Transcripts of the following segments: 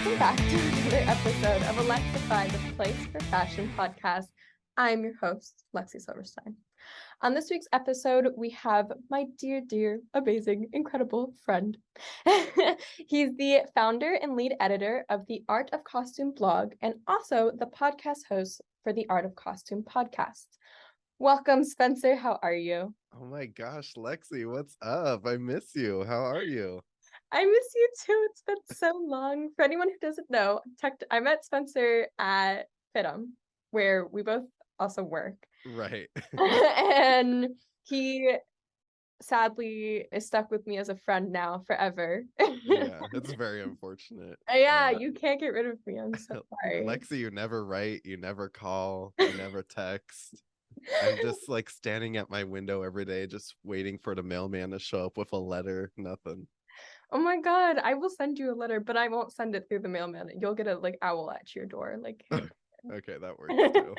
Welcome back to another episode of Alexify, the Place for Fashion podcast. I'm your host, Lexi Silverstein. On this week's episode, we have my dear, amazing, incredible friend. He's the founder and lead editor of the Art of Costume blog and also the podcast host for the Art of Costume podcast. Welcome, Spencer. How are you? Oh my gosh, Lexi, what's up? I miss you. How are you? I miss you too. It's been so long. For anyone who doesn't know, I met Spencer at FITM, where we both also work. Right. And he sadly is stuck with me as a friend now forever. Yeah, it's very unfortunate. Yeah, you can't get rid of me. I'm so sorry. Lexi, you never write, you never call, you never text. I'm just like standing at my window every day, just waiting for the mailman to show up with a letter. Nothing. Oh my God, I will send you a letter, but I won't send it through the mailman. You'll get a owl at your door. Okay, that works too.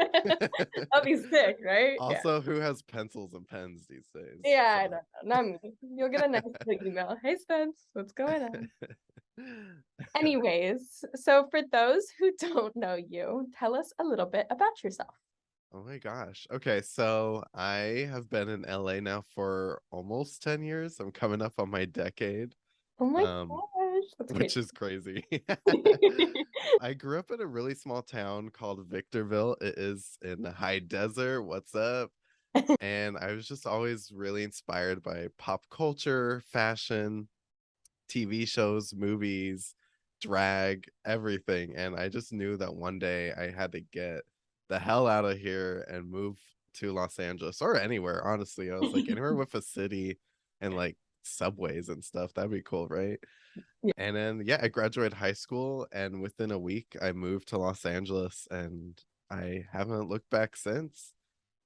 That'll be sick, right? Also, who has pencils and pens these days? Yeah, I don't know. Not me. You'll get a nice email. Hey, Spence, what's going on? Anyways, so for those who don't know you, tell us a little bit about yourself. Oh my gosh. Okay, so I have been in LA now for almost 10 years. I'm coming up on my decade. Oh my gosh, that's Which is crazy. I grew up in a really small town called Victorville. It is in the high desert. What's up? And I was just always really inspired by pop culture, fashion, TV shows, movies, drag, everything. And I just knew that one day I had to get the hell out of here and move to Los Angeles or anywhere. Honestly, I was like, anywhere with a city and like subways and stuff. That'd be cool, right? Yeah. And then, yeah, I graduated high school, and within a week, I moved to Los Angeles, and I haven't looked back since.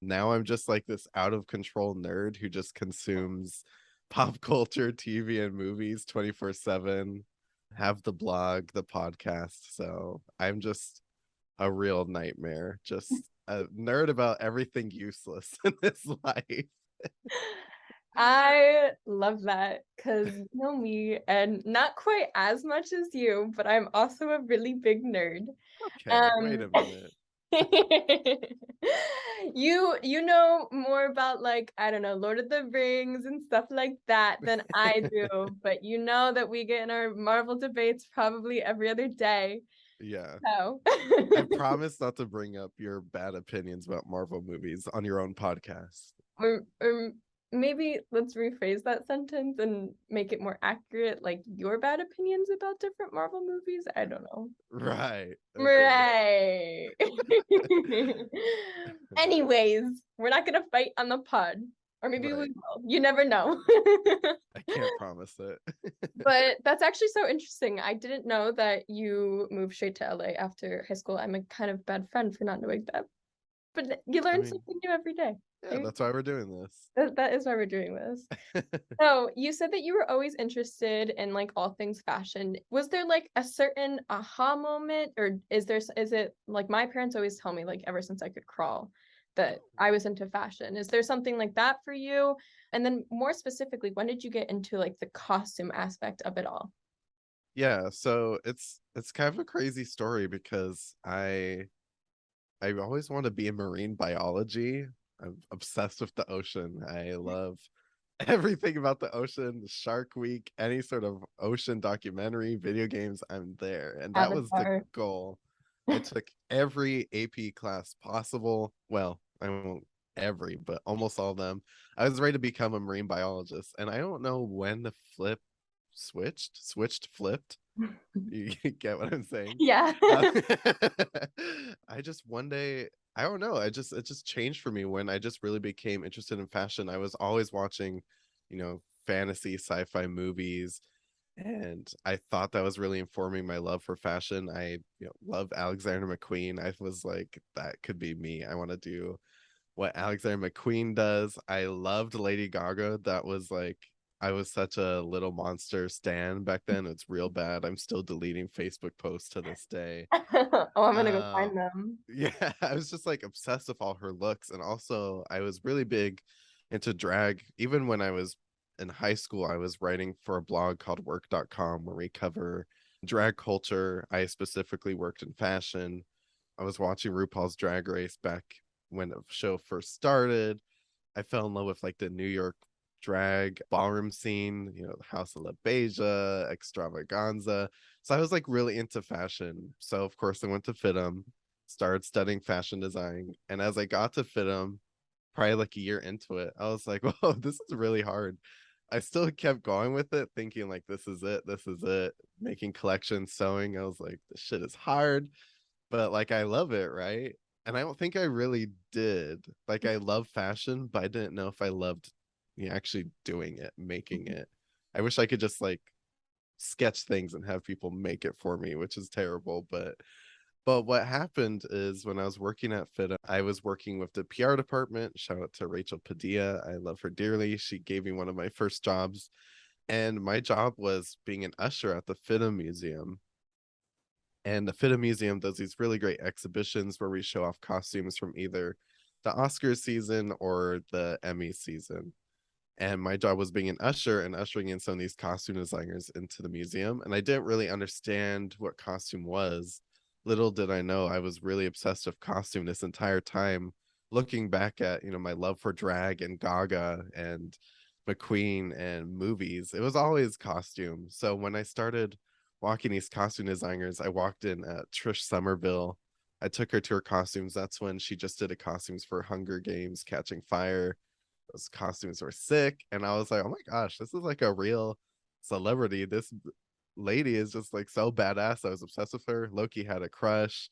Now I'm just like this out of control nerd who just consumes pop culture, TV, and movies 24/7, have the blog, the podcast. So I'm just a real nightmare, just a nerd about everything useless in this life. I love that because you know me, and not quite as much as you, but I'm also a really big nerd. Okay, wait a minute. You know more about I don't know, Lord of the Rings and stuff like that than I do, but you know that we get in our Marvel debates probably every other day. Yeah. So I promise not to bring up your bad opinions about Marvel movies on your own podcast. or maybe let's rephrase that sentence and make it more accurate, like your bad opinions about different Marvel movies. I don't know. Right. Okay. Right. Anyways, we're not gonna fight on the pod. Or maybe we will. You never know. I can't promise it. But that's actually so interesting. I didn't know that you moved straight to LA after high school. I'm a kind of bad friend for not knowing that. But you learn something new every day. Yeah, that's why we're doing this. That is why we're doing this. So you said that you were always interested in all things fashion. Was there a certain aha moment, or is it like my parents always tell me ever since I could crawl that I was into fashion? Is there something like that for you? And then more specifically, when did you get into the costume aspect of it all? Yeah, so it's kind of a crazy story because I always want to be in marine biology. I'm obsessed with the ocean. I love everything about the ocean, Shark Week, any sort of ocean documentary, video games, I'm there. And that was the goal. I took every AP class possible. Well, I won't every, but almost all of them. I was ready to become a marine biologist. And I don't know when the flipped. You get what I'm saying? Yeah. I just one day, I don't know, it just changed for me when I just really became interested in fashion. I was always watching, fantasy sci-fi movies, and I thought that was really informing my love for fashion. I love Alexander McQueen. I was like, that could be me. I want to do what Alexander McQueen does. I loved Lady Gaga. That was like, I was such a Little Monster stan back then. It's real bad. I'm still deleting Facebook posts to this day. Oh, I'm gonna go find them. Yeah, I was just like obsessed with all her looks. And also, I was really big into drag. Even when I was in high school, I was writing for a blog called work.com where we cover drag culture. I specifically worked in fashion. I was watching RuPaul's Drag Race back when the show first started. I fell in love with like the New York drag ballroom scene, House of La Beja, Extravaganza. So I was like really into fashion. So of course I went to FITM, started studying fashion design. And as I got to FITM, probably like a year into it, I was like, whoa, this is really hard. I still kept going with it, thinking like this is it. Making collections, sewing. I was like, this shit is hard, but like I love it, right? And I don't think I really did. Like I love fashion, but I didn't know if I loved actually doing it, making it. I wish I could just like sketch things and have people make it for me, which is terrible. But what happened is when I was working at FITA, I was working with the PR department. Shout out to Rachel Padilla. I love her dearly. She gave me one of my first jobs. And my job was being an usher at the FITA Museum. And the FITA Museum does these really great exhibitions where we show off costumes from either the Oscars season or the Emmy season. And my job was being an usher and ushering in some of these costume designers into the museum. And I didn't really understand what costume was. Little did I know I was really obsessed with costume this entire time. Looking back at, my love for drag and Gaga and McQueen and movies, it was always costume. So when I started walking these costume designers, I walked in at Trish Somerville. I took her to her costumes. That's when she just did a costumes for Hunger Games, Catching Fire. Those costumes were sick, and I was like, oh my gosh, this is like a real celebrity. This lady is just like so badass. I was obsessed with her. Loki had a crush.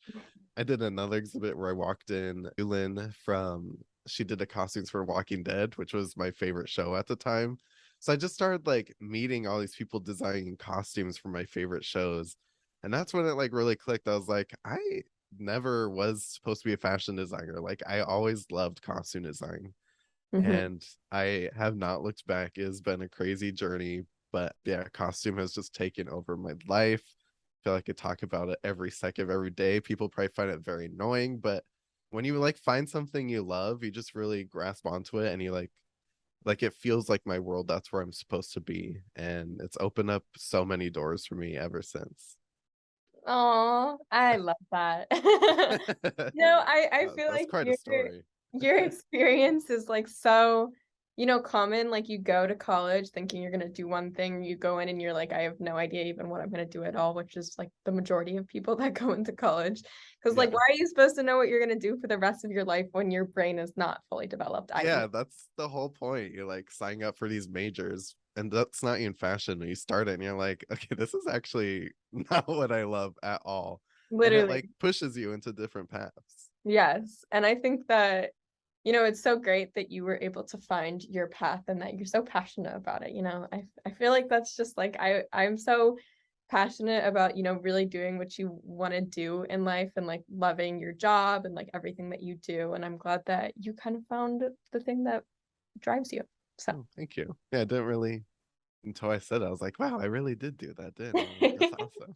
I did another exhibit where I walked in Yulin from she did the costumes for Walking Dead, which was my favorite show at the time. So I just started like meeting all these people designing costumes for my favorite shows. And that's when it like really clicked. I was like, I never was supposed to be a fashion designer. Like I always loved costume design Mhm. and I have not looked back. It has been a crazy journey, but yeah, costume has just taken over my life. I feel like I talk about it every second of every day. People probably find it very annoying, but when you like find something you love, you just really grasp onto it and you like it feels like my world. That's where I'm supposed to be. And it's opened up so many doors for me ever since. Oh, I love that. I feel That's like quite a story. your experience is like so, common. Like you go to college thinking you're gonna do one thing, you go in and you're like, I have no idea even what I'm gonna do at all, which is like the majority of people that go into college. Because like, Yeah. why are you supposed to know what you're gonna do for the rest of your life when your brain is not fully developed? I think. Yeah, that's the whole point. You're like signing up for these majors, and that's not even fashion. When you start it, and you're like, okay, this is actually not what I love at all. And it Literally. like pushes you into different paths. Yes. And I think that, it's so great that you were able to find your path and that you're so passionate about it. I feel like that's just like I'm so passionate about, really doing what you want to do in life and like loving your job and like everything that you do. And I'm glad that you kind of found the thing that drives you. So Oh, thank you. Yeah, I didn't really until I said it, I was like, wow, I really did do that, didn't I? Like, that's awesome.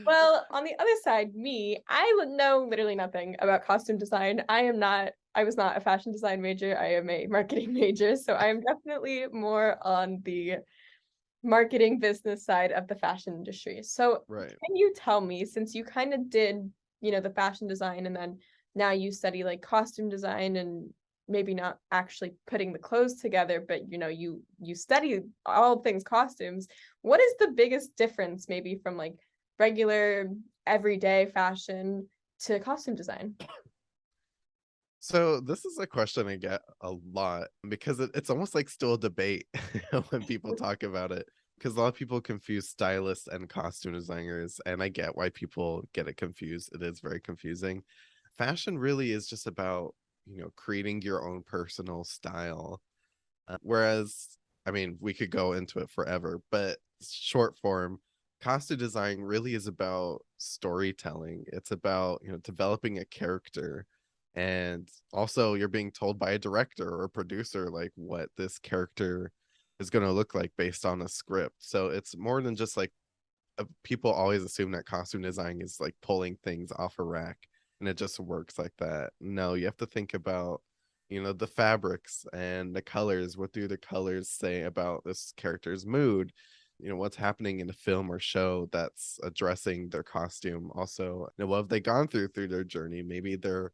Well, on the other side, me, I know literally nothing about costume design. I was not a fashion design major. I am a marketing major. So I am definitely more on the marketing business side of the fashion industry. So Right. can you tell me, since you kind of did, the fashion design and then now you study like costume design and maybe not actually putting the clothes together, but you study all things costumes. What is the biggest difference maybe from like regular everyday fashion to costume design? So this is a question I get a lot because it's almost like still a debate when people talk about it. Because a lot of people confuse stylists and costume designers, and I get why people get it confused. It is very confusing. Fashion really is just about, creating your own personal style. Whereas, I mean, we could go into it forever, but short form, costume design really is about storytelling. It's about, developing a character. And also, you're being told by a director or a producer, like what this character is going to look like based on a script. So it's more than just like people always assume that costume design is like pulling things off a rack and it just works like that. No, you have to think about, the fabrics and the colors. What do the colors say about this character's mood? what's happening in a film or show that's addressing their costume. Also, what have they gone through their journey? Maybe they're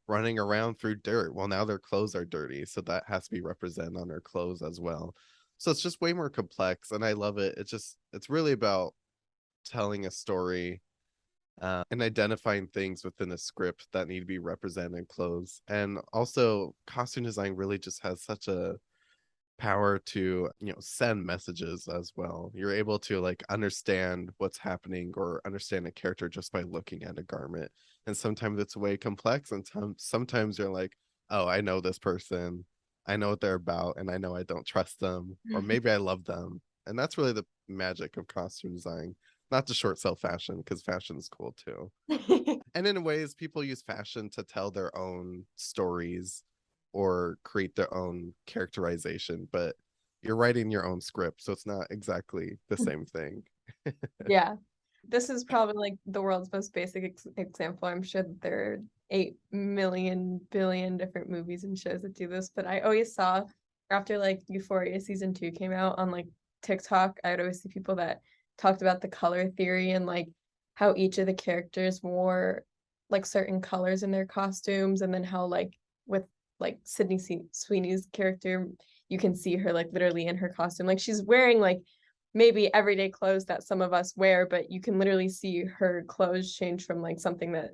running around through dirt. Well, now their clothes are dirty, so that has to be represented on their clothes as well. So it's just way more complex, and I love it. It's really about telling a story, and identifying things within a script that need to be represented in clothes. And also, costume design really just has such a power to send messages as well. You're able to like understand what's happening or understand a character just by looking at a garment, and sometimes it's way complex, and sometimes you're like, oh, I know this person, I know what they're about, and I know I don't trust them, or maybe I love them. And that's really the magic of costume design. Not to short sell fashion, because fashion is cool too. And in ways, people use fashion to tell their own stories or create their own characterization, but you're writing your own script, so it's not exactly the same thing. Yeah. This is probably like the world's most basic example. I'm sure that there are 8 million billion different movies and shows that do this, but I always saw after like Euphoria season 2 came out on like TikTok, I'd always see people that talked about the color theory and like how each of the characters wore like certain colors in their costumes, and then how like with like Sydney Sweeney's character, you can see her like literally in her costume. Like she's wearing like maybe everyday clothes that some of us wear, but you can literally see her clothes change from like something that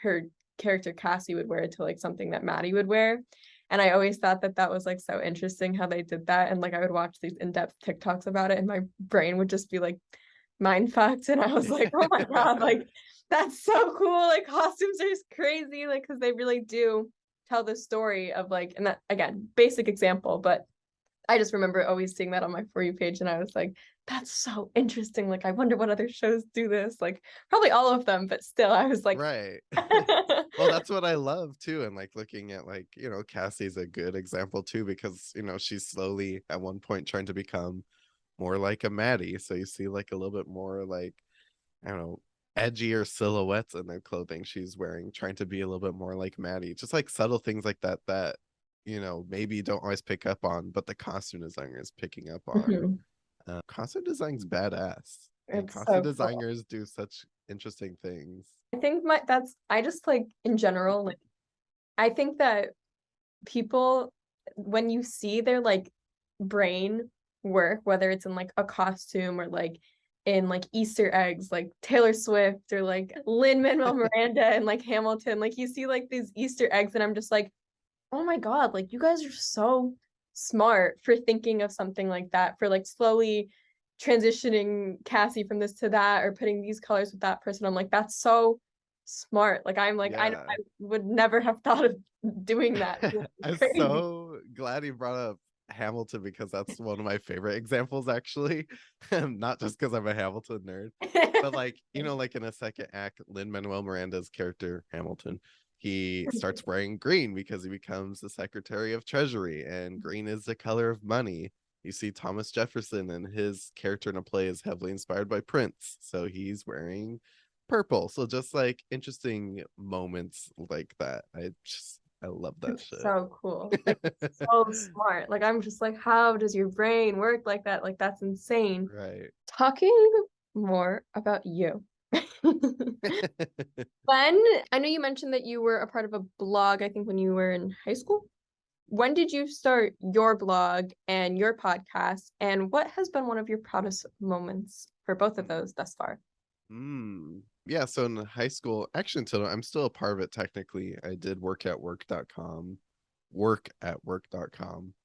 her character Cassie would wear to like something that Maddie would wear. And I always thought that that was like so interesting how they did that. And like I would watch these in-depth TikToks about it, and my brain would just be like mind fucked. And I was like, oh my God, like that's so cool. Like costumes are just crazy, like because they really do tell the story of like, and that again, basic example, but I just remember always seeing that on my For You page, and I was like, that's so interesting. Like, I wonder what other shows do this. Like, probably all of them, but still, I was like, Right. Well, that's what I love too. And like looking at like, Cassie's a good example too, because she's slowly at one point trying to become more like a Maddie. So you see like a little bit more like, I don't know, edgier silhouettes in their clothing she's wearing, trying to be a little bit more like Maddie. Just like subtle things like that maybe you don't always pick up on, but the costume designer is picking up on. Mhm. Costume design's badass, and It's costume so cool. designers do such interesting things. I think I just like in general, like, I think that people, when you see their like brain work, whether it's in like a costume or like in like Easter eggs, like Taylor Swift or like Lin-Manuel Miranda and like Hamilton, like you see like these Easter eggs, and I'm just like, oh my God, like you guys are so smart for thinking of something like that, for like slowly transitioning Cassie from this to that or putting these colors with that person. I'm like, that's so smart. Like I'm like, I Yeah. would never have thought of doing that. I'm Crazy. so glad you brought up Hamilton, because that's one of my favorite examples actually. Not just because I'm a Hamilton nerd, but like, like in a second act, Lin-Manuel Miranda's character, Hamilton, he starts wearing green because he becomes the Secretary of Treasury, and green is the color of money. You see Thomas Jefferson, and his character in a play is heavily inspired by Prince, so he's wearing purple. So just like interesting moments like that. I love that It's shit. so cool. Like so smart. Like I'm just like, how does your brain work like that? Like that's insane. Right. Talking more about you. When I know you mentioned that you were a part of a blog, I think when you were in high school. When did you start your blog and your podcast? And what has been one of your proudest moments for both of those thus far? Yeah, so in high school, actually until I'm still a part of it technically. I did work at work.com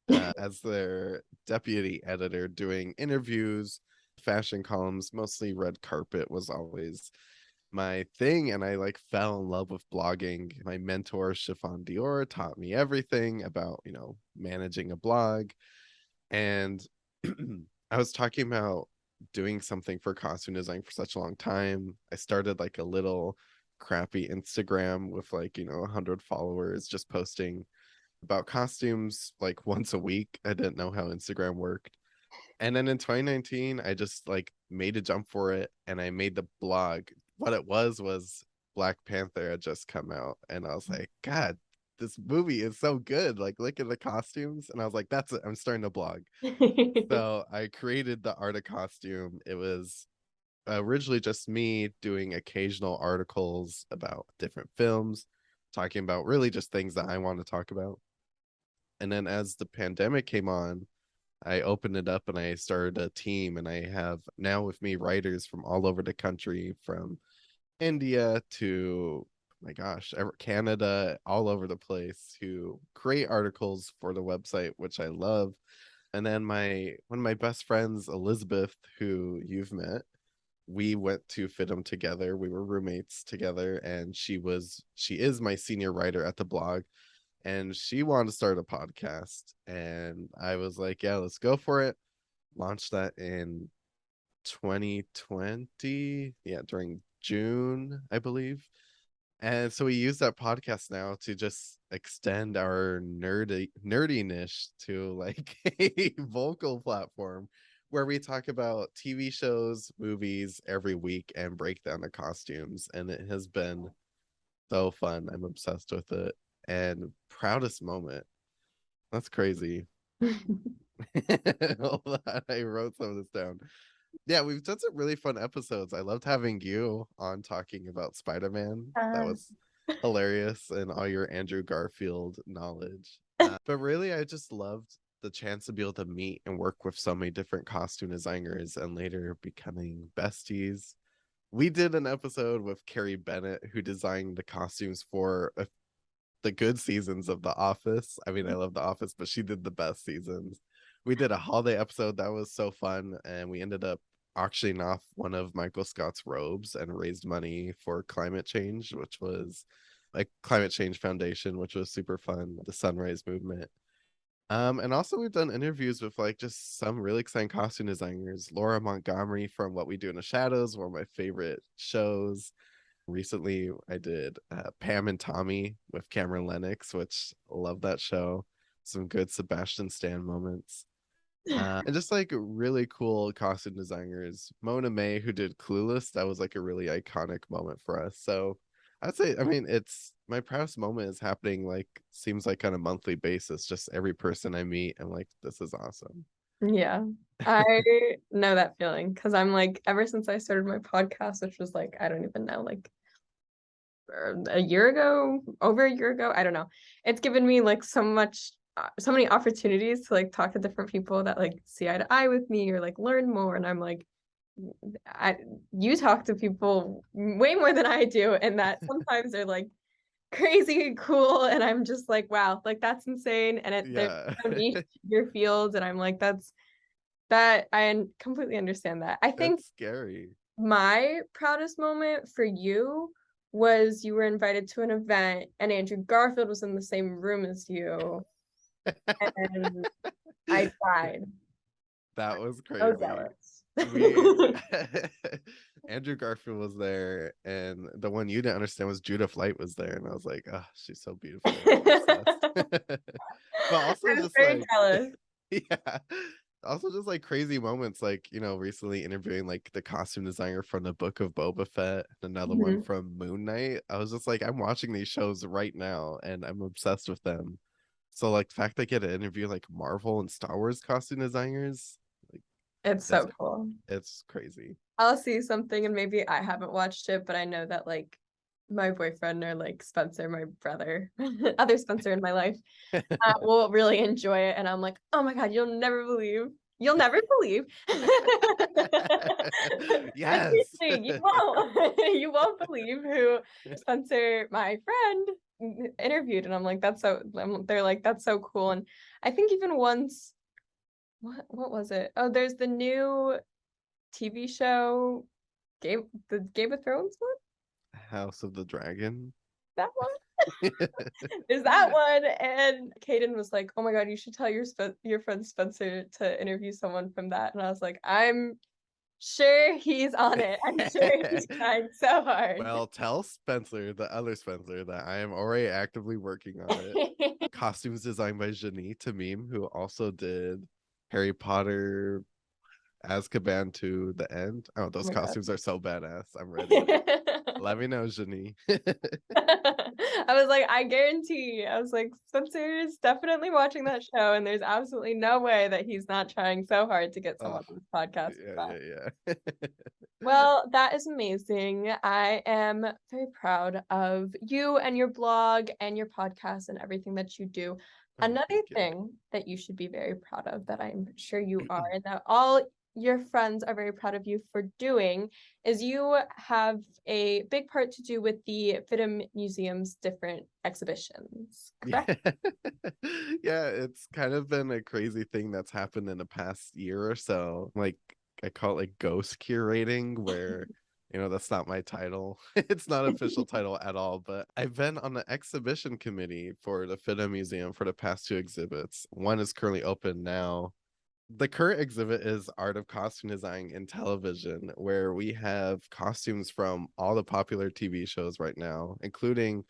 as their deputy editor, doing interviews, fashion columns. Mostly red carpet was always my thing, and I like fell in love with blogging. My mentor Chiffon Dior taught me everything about managing a blog. And I was talking about doing something for costume design for such a long time. I started like a little crappy Instagram with like 100 followers, just posting about costumes like once a week. I didn't know how Instagram worked. And then in 2019, I just like made a jump for it, and I made the blog. What it was Black Panther had just come out, and I was like, God, this movie is so good. Like, look at the costumes. And I was like, that's it. I'm starting a blog. So I created the Art of Costume. It was originally just me doing occasional articles about different films, talking about really just things that I want to talk about. And then as the pandemic came on, I opened it up and I started a team. And I have now with me writers from all over the country, from India to, my gosh, Canada, all over the place, who create articles for the website, which I love. And then one of my best friends, Elizabeth, who you've met, we went to FIDM together. We were roommates together, and she is my senior writer at the blog, and she wanted to start a podcast. And I was like, yeah, let's go for it. Launched that in 2020, yeah, during June, I believe. And so we use that podcast now to just extend our nerdiness to like a vocal platform where we talk about TV shows, movies every week and break down the costumes. And it has been so fun. I'm obsessed with it. And proudest moment. That's crazy. Hold on, I wrote some of this down. Yeah, we've done some really fun episodes. I loved having you on talking about Spider-Man. That was hilarious, and all your Andrew Garfield knowledge. But really, I just loved the chance to be able to meet and work with so many different costume designers and later becoming besties. We did an episode with Carrie Bennett, who designed the costumes for the good seasons of The Office. I mean, I love The Office, but she did the best seasons. We did a holiday episode that was so fun, and we ended up auctioning off one of Michael Scott's robes and raised money for climate change, which was like Climate Change Foundation, which was super fun, the Sunrise Movement. And also we've done interviews with like just some really exciting costume designers. Laura Montgomery from What We Do in the Shadows, one of my favorite shows. Recently I did Pam and Tommy with Cameron Lennox, which love that show. Some good Sebastian Stan moments. And just like really cool costume designers. Mona May, who did Clueless, that was like a really iconic moment for us. So I'd say, I mean, it's my proudest moment is happening like seems like on a monthly basis. Just every person I meet, I'm like, this is awesome. Yeah, I know that feeling because I'm like, ever since I started my podcast, which was like, I don't even know, like a year ago, over a year ago, I don't know. It's given me like so many opportunities to like talk to different people that like see eye to eye with me or like learn more. And I'm like, you talk to people way more than I do, and that sometimes they're like crazy cool, and I'm just like, wow, like that's insane. And there's Yeah. so niche to your fields, and I'm like, that I completely understand that. I think It's scary. my proudest moment for you was you were invited to an event and Andrew Garfield was in the same room as you, and I died. That was So crazy. jealous. We Andrew Garfield was there, and the one you didn't understand was Judith Light was there, and I was like, oh, she's so beautiful. But also I was just very like jealous. yeah. Also just like crazy moments, like, you know, recently interviewing like the costume designer from the Book of Boba Fett and another one from Moon Knight. I was just like, I'm watching these shows right now and I'm obsessed with them. So like the fact I get to interview like Marvel and Star Wars costume designers, like It's so cool. it's crazy. I'll see something and maybe I haven't watched it, but I know that like my boyfriend or like Spencer, my brother, other Spencer in my life, will really enjoy it. And I'm like, oh my God, you'll never believe. You'll never believe. Like, Yes. seriously, you won't. You won't believe who Spencer, my friend, interviewed. And I'm like, they're like, that's so cool. And I think even once, what was it? Oh, there's the new TV show, the Game of Thrones one? House of the Dragon. That one? There's that one. And Caden was like, oh my God, you should tell your friend Spencer to interview someone from that. And I was like, I'm sure he's on it. I'm sure he's trying so hard. Well, tell Spencer, the other Spencer, that I am already actively working on it. Costumes designed by Janie Tamim, who also did Harry Potter, Azkaban to the End. Oh, those costumes are so badass. I'm ready. Let me know, Janie. I was like, I guarantee. I was like, Spencer is definitely watching that show, and there's absolutely no way that he's not trying so hard to get Oh, someone on this podcast. yeah. Well, that is amazing. I am very proud of you and your blog and your podcast and everything that you do. Oh, Another thank you. thing that you should be very proud of, that I'm sure you are, and that all your friends are very proud of you for doing, is you have a big part to do with the FIDM Museum's different exhibitions, Yeah. correct? Yeah, it's kind of been a crazy thing that's happened in the past year or so. Like I call it like ghost curating, where that's not my title. It's not official title at all, but I've been on the exhibition committee for the FIDM Museum for the past two exhibits. One is currently open now. The current exhibit is Art of Costume Design in Television, where we have costumes from all the popular TV shows right now, including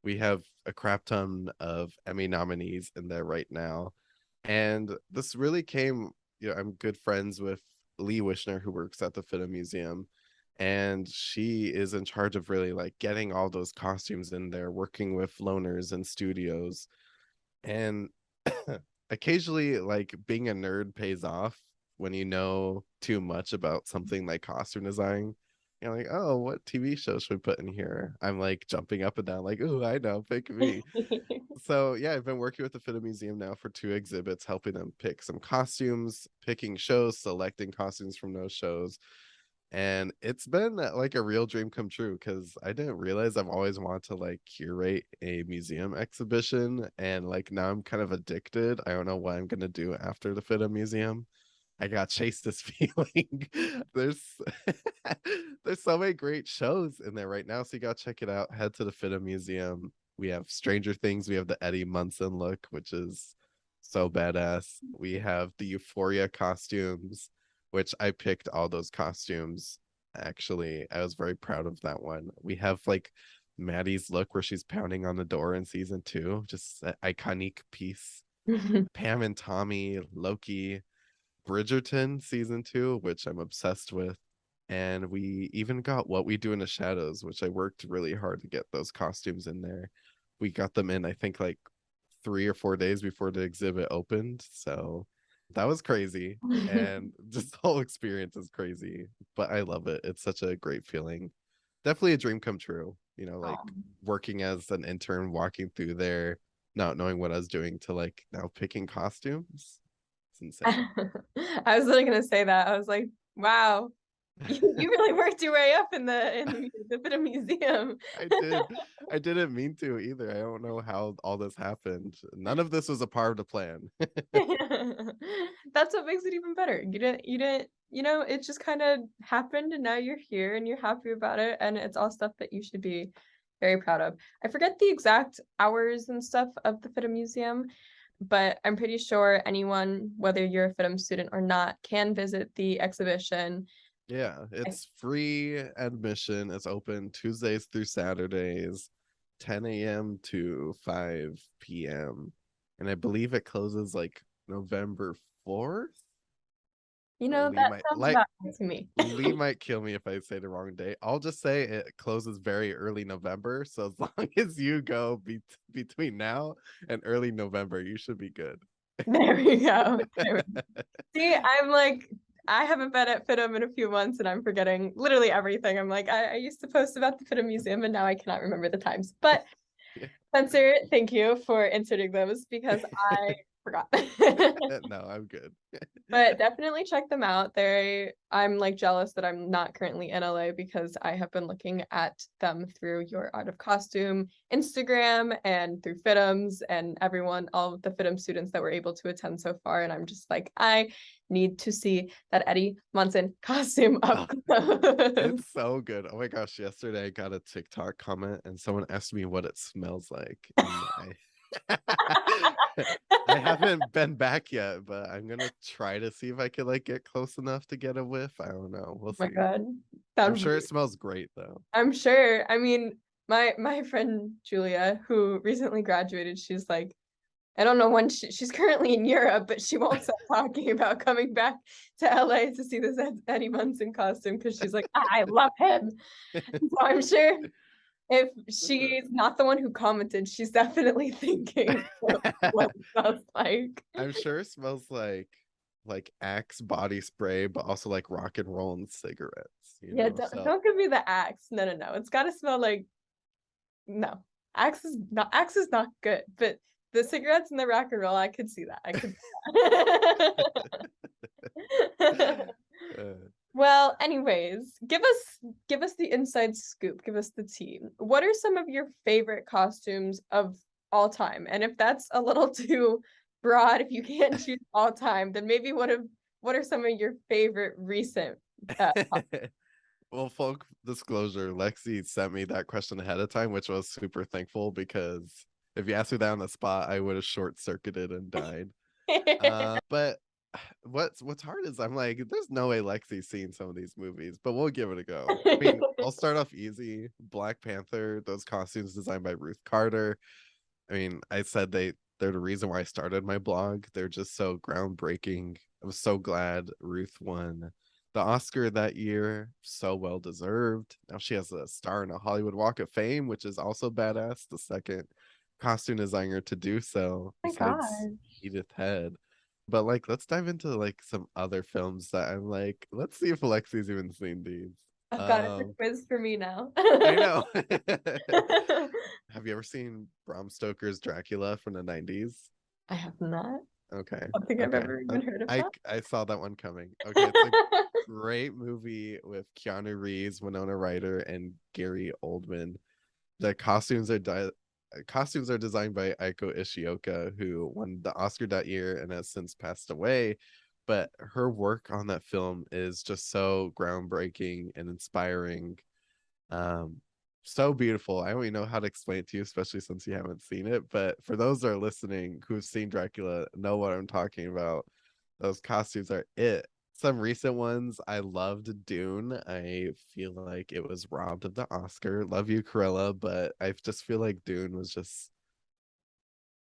we have a crap ton of Emmy nominees in there right now. And this really came, I'm good friends with Lee Wishner, who works at the FIDM Museum, and she is in charge of really like getting all those costumes in there, working with loaners and studios. And occasionally, like, being a nerd pays off when you know too much about something like costume design. You're like, oh, what TV show should we put in here? I'm like jumping up and down, like, oh, I know, pick me. So yeah, I've been working with the FIDM Museum now for two exhibits, helping them pick some costumes, picking shows, selecting costumes from those shows. And it's been like a real dream come true, because I didn't realize I've always wanted to like curate a museum exhibition, and like now I'm kind of addicted. I don't know what I'm gonna do after the FIDM Museum. I got chased this feeling. there's there's so many great shows in there right now, so you gotta check it out. Head to the FIDM Museum. We have Stranger Things. We have the Eddie Munson look, which is so badass. We have the Euphoria costumes, which I picked all those costumes. Actually, I was very proud of that one. We have like Maddie's look where she's pounding on the door in season 2, just an iconic piece. Pam and Tommy, Loki, Bridgerton season 2, which I'm obsessed with. And we even got What We Do in the Shadows, which I worked really hard to get those costumes in there. We got them in, I think, like 3 or 4 days before the exhibit opened. So that was crazy. And just the whole experience is crazy, but I love it. It's such a great feeling. Definitely a dream come true, like working as an intern, walking through there, not knowing what I was doing, to like now picking costumes. It's insane. I was literally gonna say that. I was like, wow, you really worked your way up in the FIDM Museum. I didn't mean to either. I don't know how all this happened. None of this was a part of the plan. That's what makes it even better. You didn't, it just kind of happened, and now you're here and you're happy about it, and it's all stuff that you should be very proud of. I forget the exact hours and stuff of the FIDM Museum, but I'm pretty sure anyone, whether you're a FIDM student or not, can visit the exhibition. Yeah, it's free admission. It's open Tuesdays through Saturdays, 10 a.m. to 5 p.m. And I believe it closes like November 4th. That sounds about right to me. Lee might kill me if I say the wrong date. I'll just say it closes very early November. So as long as you go between now and early November, you should be good. There we go. See, I'm like, I haven't been at FIDM in a few months, and I'm forgetting literally everything. I'm like, I used to post about the FIDM Museum, and now I cannot remember the times. But Spencer, thank you for inserting those, because I forgot. No, I'm good. But definitely check them out. I'm like jealous that I'm not currently in LA, because I have been looking at them through your Art of Costume Instagram and through FIDMs and all of the FIDM students that were able to attend so far. And I'm just like, I need to see that Eddie Munson costume up close. It's so good. Oh my gosh, yesterday I got a TikTok comment and someone asked me what it smells like. And I haven't been back yet, but I'm gonna try to see if I could like get close enough to get a whiff. I don't know. We'll see. Oh my God. I'm sure it smells great though. I'm sure. I mean, my friend Julia, who recently graduated, she's like, I don't know when she's currently in Europe, but she won't stop talking about coming back to LA to see this Eddie Munson costume, because she's like, I love him. So I'm sure If she's not the one who commented, she's definitely thinking what it smells like. I'm sure it smells like Axe body spray, but also like rock and roll and cigarettes, Yeah, So don't give me the Axe. No, no, no. It's got to smell like no. Axe is not good, but the cigarettes and the rock and roll, I could see that. I could see that. uh, Well, anyways, give us the inside scoop. Give us the tea. What are some of your favorite costumes of all time? And if that's a little too broad, if you can't choose all time, then maybe what are some of your favorite recent well, full disclosure, Lexi sent me that question ahead of time, which I was super thankful because if you asked me that on the spot, I would have short circuited and died. But what's hard is I'm like, there's no way Lexi's seen some of these movies, but we'll give it a go. I mean, I'll start off easy. Black Panther, those costumes designed by Ruth Carter. I mean, I said they're the reason why I started my blog. They're just so groundbreaking. I was so glad Ruth won the Oscar that year. So well deserved. Now she has a star in a Hollywood Walk of Fame, which is also badass. The second costume designer to do so, my besides God. Edith Head. But like, let's dive into like some other films that I'm like, let's see if Alexi's even seen these. Oh God, it's a quiz for me now. I know. Have you ever seen Bram Stoker's Dracula from the 90s? I have not. Okay. I don't think I've ever even heard of that. I saw that one coming. Okay, it's a great movie with Keanu Reeves, Winona Ryder, and Gary Oldman. The costumes are designed by Aiko Ishioka, who won the Oscar that year and has since passed away. But her work on that film is just so groundbreaking and inspiring. So beautiful. I don't even know how to explain it to you, especially since you haven't seen it. But for those that are listening who've seen Dracula, know what I'm talking about. Those costumes are it. Some recent ones, I loved Dune. I feel like it was robbed of the Oscar. Love you, Corella, but I just feel like Dune was just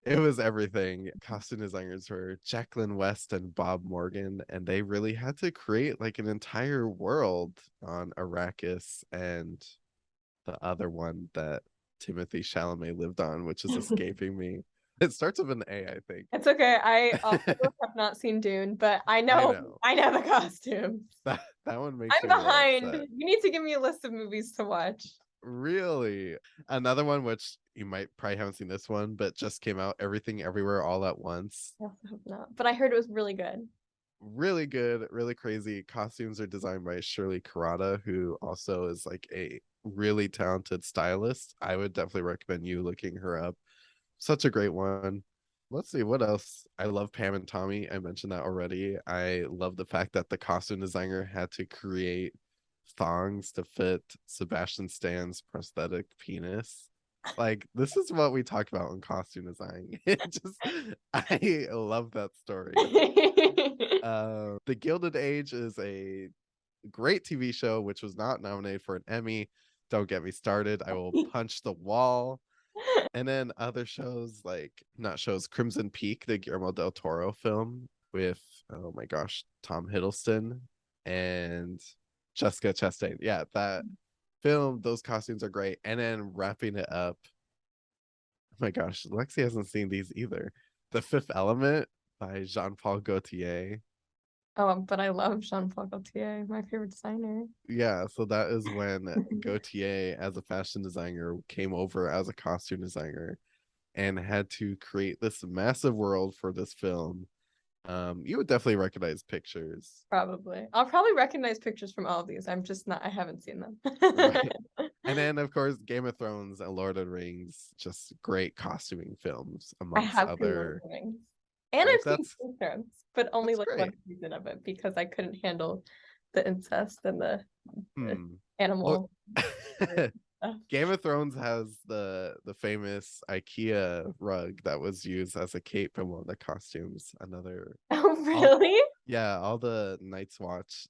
it was everything. Costume designers were Jacqueline West and Bob Morgan, and they really had to create like an entire world on Arrakis and the other one that Timothy Chalamet lived on, which is escaping me. It starts with an A, I think. It's okay. I also have not seen Dune, but I know the costumes. That one makes I'm me behind. You need to give me a list of movies to watch. Really? Another one, which you might probably haven't seen this one, but just came out, Everything Everywhere All at Once. I also have not, but I heard it was really good. Really good, really crazy. Costumes are designed by Shirley Kurata, who also is like a really talented stylist. I would definitely recommend you looking her up. Such a great one. Let's see what else. I love Pam and Tommy. I mentioned that already. I love the fact that the costume designer had to create thongs to fit Sebastian Stan's prosthetic penis. Like, this is what we talk about in costume design. I love that story. The Gilded Age is a great TV show which was not nominated for an Emmy. Don't get me started. I will punch the wall. And then other shows like Crimson Peak, the Guillermo del Toro film with, oh my gosh, Tom Hiddleston and Jessica Chastain. Yeah, that film, those costumes are great. And then wrapping it up, oh my gosh, Lexi hasn't seen these either. The Fifth Element by Jean-Paul Gaultier. Oh, but I love Jean-Paul Gaultier, my favorite designer. Yeah, so that is when Gaultier, as a fashion designer, came over as a costume designer and had to create this massive world for this film. You would definitely recognize pictures. Probably. I'll probably recognize pictures from all of these. I haven't seen them. Right. And then, of course, Game of Thrones and Lord of the Rings, just great costuming films I amongst have seen Lord other. of the Rings. And Right, I've seen Game of Thrones, but only like one season of it because I couldn't handle the incest and the animal. Game of Thrones has the famous IKEA rug that was used as a cape in one of the costumes. Oh, really? All the Night's Watch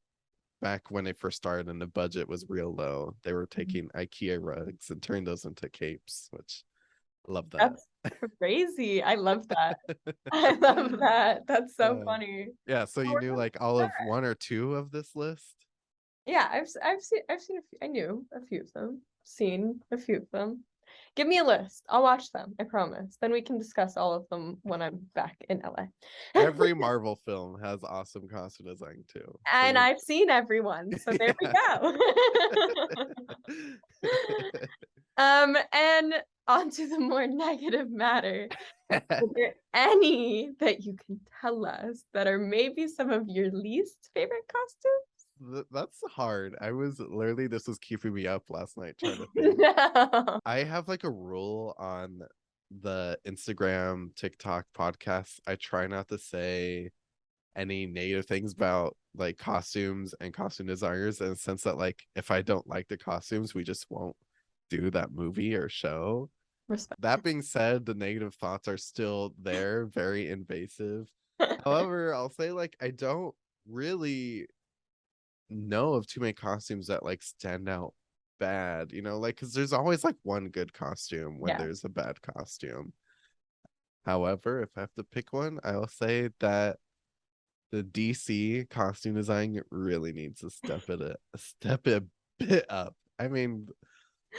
back when it first started and the budget was real low, they were taking IKEA rugs and turning those into capes, which I love that. That's crazy. I love that. I love that. That's so funny. Yeah, so you knew like all of one or two of this list? Yeah, I've seen a few. I knew a few of them. seen a few of them. Give me a list. I'll watch them, I promise. Then we can discuss all of them when I'm back in LA. Every Marvel film has awesome costume design too. And I've seen everyone, so there we go. And on to the more negative matter. Are there any that you can tell us that are maybe some of your least favorite costumes? That's hard. This was keeping me up last night trying to think. No. I have like a rule on the Instagram, TikTok podcasts. I try not to say any negative things about like costumes and costume designers, in the sense that like if I don't like the costumes, we just won't do that movie or show. Respect. That being said, the negative thoughts are still there, very invasive. However, I'll say like I don't really know of too many costumes that like stand out bad, like because there's always like one good costume when Yeah. there's a bad costume. However, if I have to pick one, I'll say that the DC costume design really needs to step it a bit up. I mean,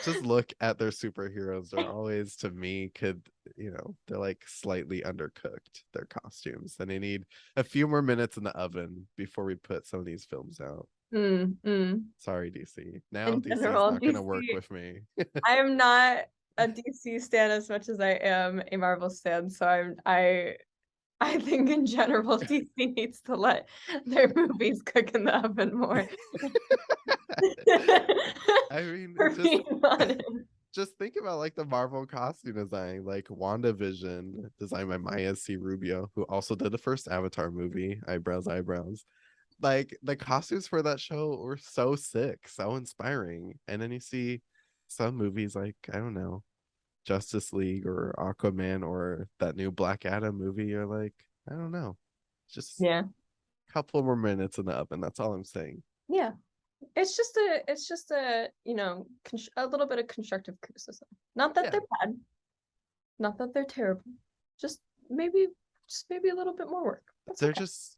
just look at their superheroes. They're always, to me, they're like slightly undercooked, their costumes, and they need a few more minutes in the oven before we put some of these films out. Sorry, DC. Now In DC is general, not going to work with me. I am not a DC stan as much as I am a Marvel stan, so I think in general DC needs to let their movies cook in the oven more. I mean, For being honest. just think about like the Marvel costume design, like WandaVision, designed by Maya C. Rubio, who also did the first Avatar movie, eyebrows. Like the costumes for that show were so sick, so inspiring. And then you see some movies like, I don't know, Justice League or Aquaman or that new Black Adam movie. You're like, I don't know, just Yeah. a couple more minutes in the oven. That's all I'm saying. Yeah. It's just a a little bit of constructive criticism. Not that they're bad, not that they're terrible. Just maybe a little bit more work. They're just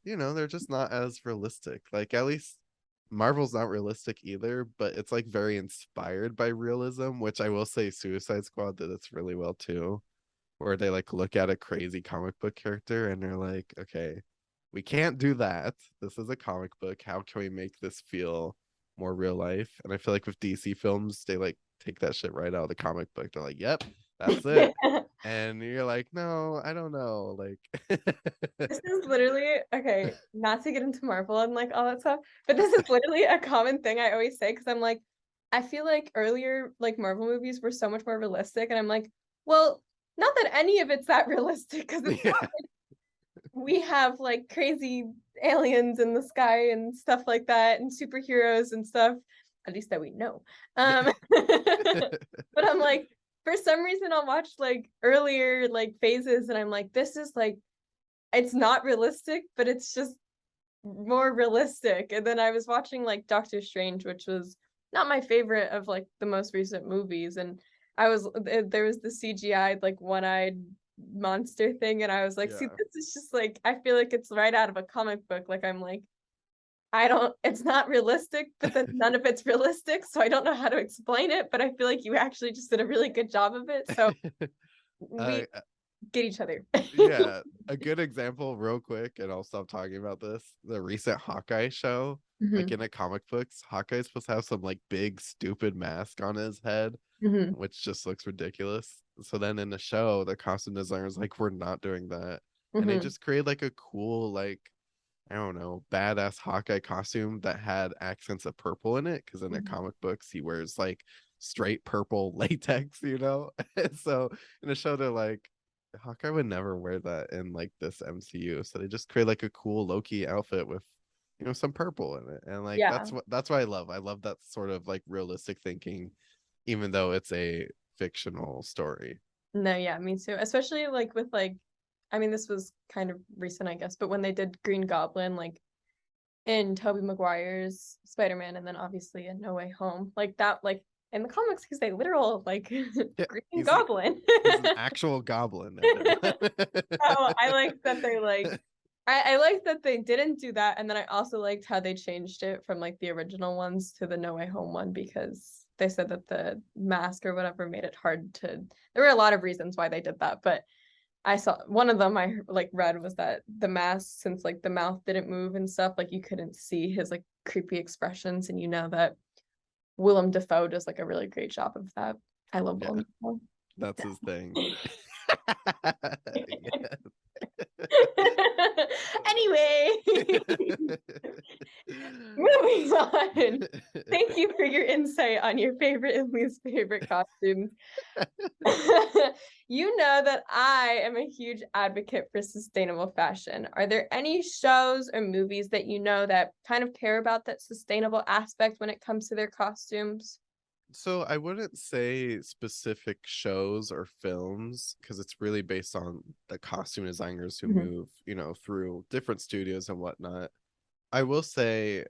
not as realistic. Like at least Marvel's not realistic either, but it's like very inspired by realism, which I will say Suicide Squad did this really well too, where they like look at a crazy comic book character and they're like, okay, we can't do that. This is a comic book. How can we make this feel more real life? And I feel like with DC films, they like take that shit right out of the comic book. They're like, yep, that's it. And you're like, no, I don't know. Like this is literally, okay, not to get into Marvel and like all that stuff, but this is literally a common thing I always say, because I'm like, I feel like earlier like Marvel movies were so much more realistic, and I'm like, well, not that any of it's that realistic, because it's not like we have like crazy aliens in the sky and stuff like that, and superheroes and stuff, at least that we know. But I'm like, for some reason I'll watch like earlier like phases and I'm like, this is like, it's not realistic, but it's just more realistic. And then I was watching like Doctor Strange, which was not my favorite of like the most recent movies, and there was the CGI like one-eyed monster thing, and I was like, see, this is just like, I feel like it's right out of a comic book. Like I'm like, it's not realistic, but then none of it's realistic, so I don't know how to explain it, but I feel like you actually just did a really good job of it, so we get each other. Yeah, a good example real quick, and I'll stop talking about this, the recent Hawkeye show. Like in the comic books, Hawkeye's supposed to have some like big stupid mask on his head, which just looks ridiculous. So then in the show, the costume designer's like, we're not doing that. And they just created like a cool, like, I don't know, badass Hawkeye costume that had accents of purple in it, because in the comic books he wears like straight purple latex, So in the show they're like, Hawkeye would never wear that in like this MCU, so they just create like a cool Loki outfit with some purple in it, and like that's what I love that sort of like realistic thinking, even though it's a fictional story. No, yeah, me too, especially like with like, I mean, this was kind of recent, I guess, but when they did Green Goblin, like in Tobey Maguire's Spider-Man, and then obviously in No Way Home, like that, like in the comics, he's a literal like Green Goblin. He's an actual goblin. Oh, I like that they like I like that they didn't do that, and then I also liked how they changed it from like the original ones to the No Way Home one because they said that the mask or whatever made it hard to. There were a lot of reasons why they did that, but I saw one of them I like read was that the mask, since like the mouth didn't move and stuff, like you couldn't see his like creepy expressions, and you know that Willem Dafoe does like a really great job of that. I love Yeah, Willem Dafoe. that's his thing. Yeah. Anyway, moving on. Thank you for your insight on your favorite and least favorite costumes. You know that I am a huge advocate for sustainable fashion. Are there any shows or movies that you know that kind of care about that sustainable aspect when it comes to their costumes? So I wouldn't say specific shows or films because it's really based on the costume designers who Mhm. move, through different studios and whatnot. I will say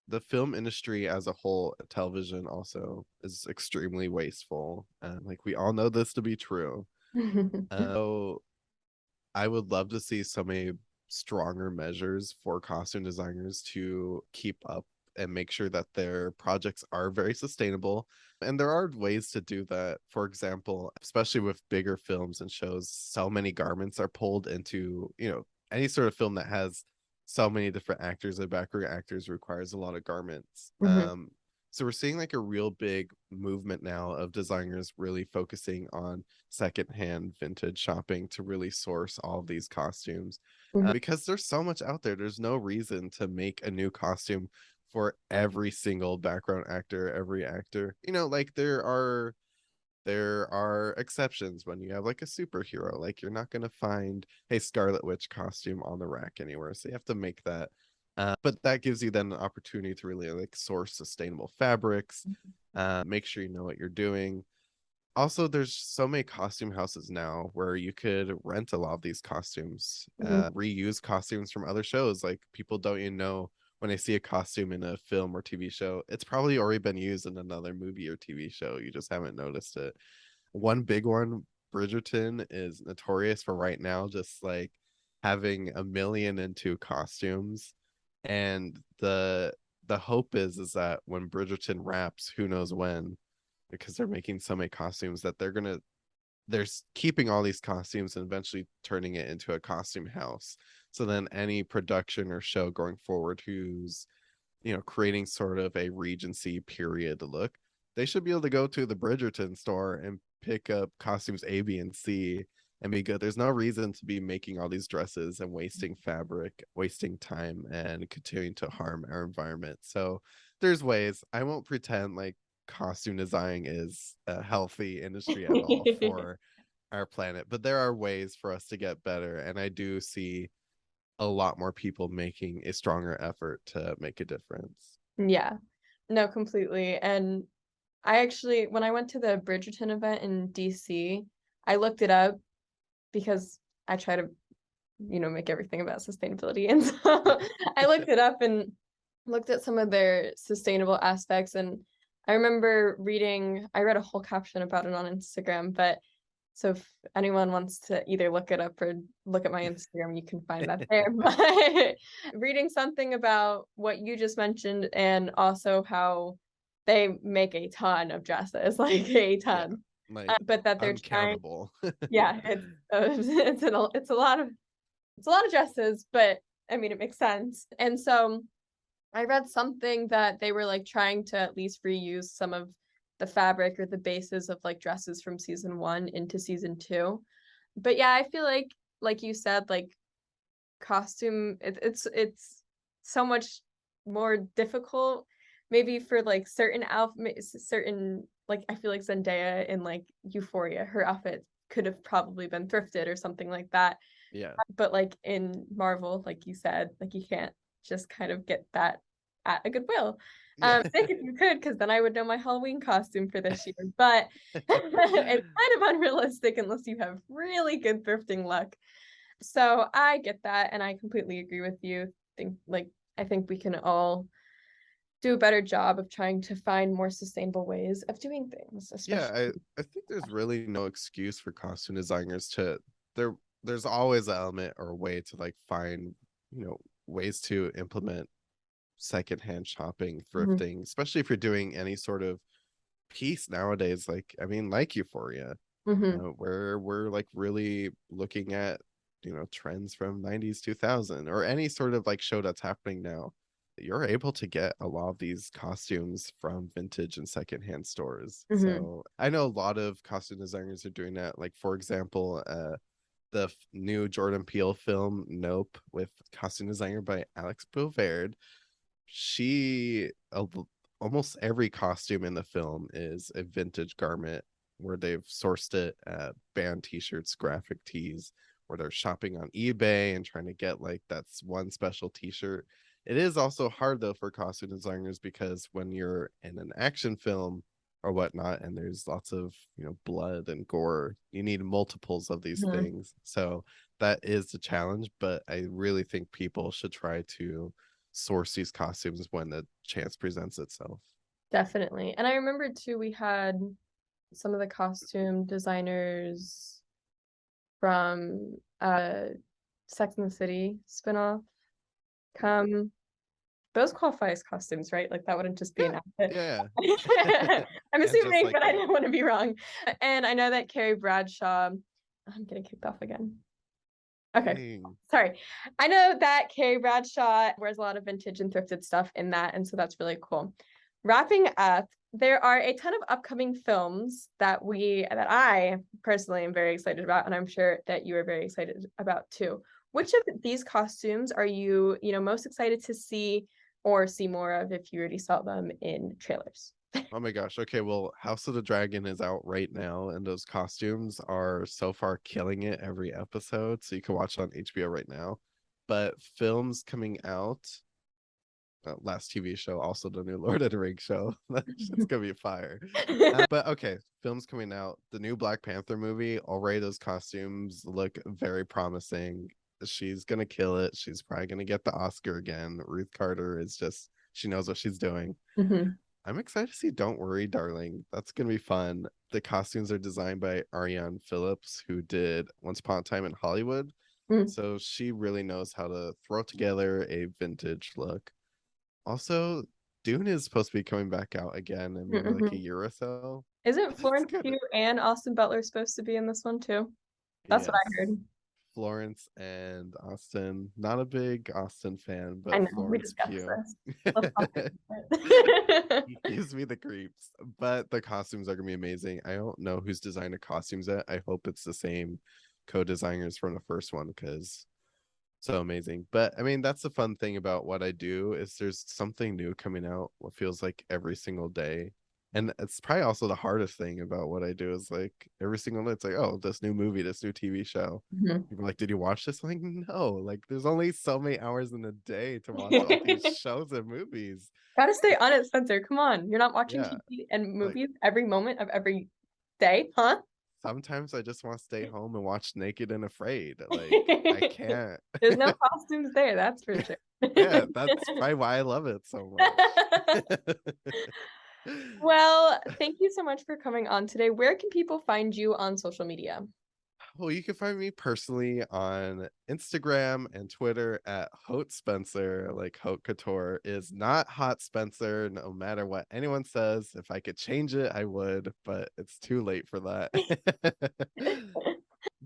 the film industry as a whole, television also is extremely wasteful. Like we all know this to be true. So I would love to see so many stronger measures for costume designers to keep up and make sure that their projects are very sustainable. And there are ways to do that. For example, especially with bigger films and shows, so many garments are pulled into, any sort of film that has so many different actors and background actors requires a lot of garments. Mhm. So we're seeing like a real big movement now of designers really focusing on secondhand vintage shopping to really source all of these costumes Mhm. because there's so much out there. There's no reason to make a new costume for every single background actor, every actor. Like there are exceptions when you have like a superhero. Like you're not going to find a Scarlet Witch costume on the rack anywhere, so you have to make that. But that gives you then an opportunity to really like source sustainable fabrics, make sure you know what you're doing. Also, there's so many costume houses now where you could rent a lot of these costumes, Mhm. reuse costumes from other shows. Like people don't even know when they see a costume in a film or TV show, it's probably already been used in another movie or TV show. You just haven't noticed it. One big one, Bridgerton, is notorious for right now just like having a million and two costumes. And the hope is that when Bridgerton wraps, who knows when, because they're making so many costumes that they're keeping all these costumes and eventually turning it into a costume house. So then any production or show going forward who's creating sort of a Regency period look, they should be able to go to the Bridgerton store and pick up costumes A, B, and C and be good. There's no reason to be making all these dresses and wasting fabric, wasting time, and continuing to harm our environment. So there's ways. I won't pretend like costume design is a healthy industry at all for our planet, but there are ways for us to get better. And I do see a lot more people making a stronger effort to make a difference. Yeah. No, completely. And I actually, when I went to the Bridgerton event in DC, I looked it up because I try to, make everything about sustainability. And so I looked it up and looked at some of their sustainable aspects. And I remember I read a whole caption about it on Instagram, but so if anyone wants to either look it up or look at my Instagram, you can find that there. But reading something about what you just mentioned and also how they make a ton of dresses, like a Yeah, ton, like but that they're trying, uncountable. yeah, it's a lot of dresses, but I mean, it makes sense. And so I read something that they were like trying to at least reuse some of the fabric or the bases of like dresses from season one into season two. But yeah, I feel like you said, like costume, it's so much more difficult, maybe for like certain outfits, certain like I feel like Zendaya in like Euphoria, her outfit could have probably been thrifted or something like that. Yeah. But like in Marvel, like you said, like you can't just kind of get that at a Goodwill. Yeah. Think if you could, because then I would know my Halloween costume for this year. But it's kind of unrealistic unless you have really good thrifting luck. So I get that, and I completely agree with you. I think we can all do a better job of trying to find more sustainable ways of doing things, Yeah, especially. I think there's really no excuse for costume designers to there there's always an element or a way to like find ways to implement secondhand shopping, Mhm. thrifting, especially if you're doing any sort of piece nowadays. Like, I mean, like Euphoria, Mhm. where we're like really looking at trends from 90s 2000 or any sort of like show that's happening now. You're able to get a lot of these costumes from vintage and secondhand stores. Mhm. So I know a lot of costume designers are doing that. Like, for example, the new Jordan Peele film Nope, with costume designer by Alex Bouvard. She almost every costume in the film is a vintage garment where they've sourced it at band t-shirts, graphic tees, where they're shopping on eBay and trying to get like that's one special t-shirt. It is also hard though for costume designers, because when you're in an action film or whatnot and there's lots of blood and gore, you need multiples of these Mhm. things. So that is the challenge, but I really think people should try to source these costumes when the chance presents itself. Definitely. And I remember too, we had some of the costume designers from Sex and the City spinoff come. Those qualify as costumes, right? Like that wouldn't just be Yeah, an outfit. yeah. I'm And just assuming, like but I that. didn't want to be wrong. And I know that Carrie Bradshaw, I'm getting kicked off again. Okay, Dang. sorry. I know that Carrie Bradshaw wears a lot of vintage and thrifted stuff in that, and so that's really cool. Wrapping up, there are a ton of upcoming films that I personally am very excited about, and I'm sure that you are very excited about too. Which of these costumes are you most excited to see or see more of if you already saw them in trailers? Oh my gosh. Okay, well, House of the Dragon is out right now, and those costumes are so far killing it every episode. So you can watch it on HBO right now. But films coming out, last TV show, also the new Lord of the Rings show. That shit's gonna be fire. But okay, films coming out. The new Black Panther movie. Already, those costumes look very promising. She's gonna kill it. She's probably gonna get the Oscar again. Ruth Carter is just, she knows what she's doing. Mhm. I'm excited to see Don't Worry, Darling. That's gonna be fun. The costumes are designed by Ariane Phillips, who did Once Upon a Time in Hollywood. Mhm. So she really knows how to throw together a vintage look. Also, Dune is supposed to be coming back out again in maybe like a Mhm. year or so. Isn't That's Florence good. Pugh and Austin Butler supposed to be in this one too? That's what I Yes. heard. Florence and Austin. Not a big Austin fan, I but know, we Florence discussed Pugh. this. Let's not get into it. He gives me the creeps, but the costumes are gonna be amazing. I don't know who's designed the costumes yet. I hope it's the same co-designers from the first one, because so amazing. But I mean, that's the fun thing about what I do, is there's something new coming out what feels like every single day. And it's probably also the hardest thing about what I do, is like every single day it's like, oh, this new movie, this new TV show. Mhm. People are like, did you watch this? I'm like, no, like there's only so many hours in a day to watch all these shows and movies. Gotta stay It's, on it, Spencer. Come on. You're not watching yeah, TV and like movies every moment of every day, huh? sometimes I just want to stay home and watch Naked and Afraid. Like I can't. There's no costumes there, that's for sure. Yeah, that's probably why I love it so much. Well, thank you so much for coming on today. Where can people find you on social media? Well, you can find me personally on Instagram and Twitter at Hote Spencer. Like, Haute Couture is not Hot Spencer, no matter what anyone says. If I could change it, I would, but it's too late for that.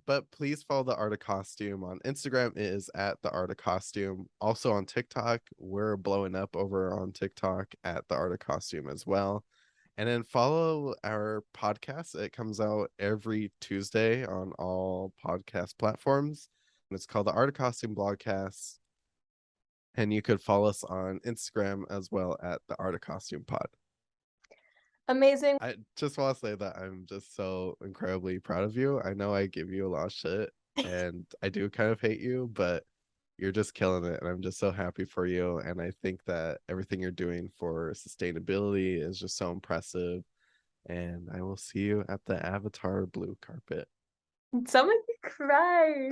But please follow the Art of Costume on Instagram. It is at the Art of Costume. Also on TikTok, we're blowing up over on TikTok at the Art of Costume as well. And then follow our podcast. It comes out every Tuesday on all podcast platforms. And it's called the Art of Costume Blogcast. And you could follow us on Instagram as well at the Art of Costume Pod. Amazing. I just want to say that I'm just so incredibly proud of you. I know I give you a lot of shit and I do kind of hate you, but you're just killing it. And I'm just so happy for you. And I think that everything you're doing for sustainability is just so impressive. And I will see you at the Avatar blue carpet. Someone could cry.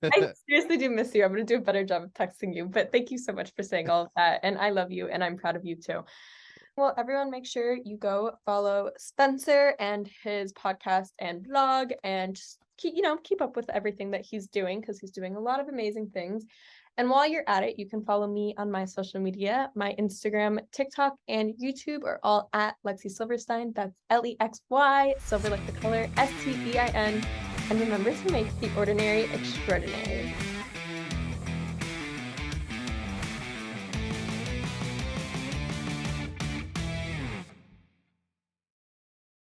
I seriously do miss you. I'm going to do a better job of texting you, but thank you so much for saying all of that. And I love you and I'm proud of you too. Well, everyone, make sure you go follow Spencer and his podcast and blog and just keep up with everything that he's doing because he's doing a lot of amazing things. And while you're at it, you can follow me on my social media. My Instagram, TikTok, and YouTube are all at Lexi Silverstein. That's Lexy, silver like the color, Stein. And remember to make the ordinary extraordinary.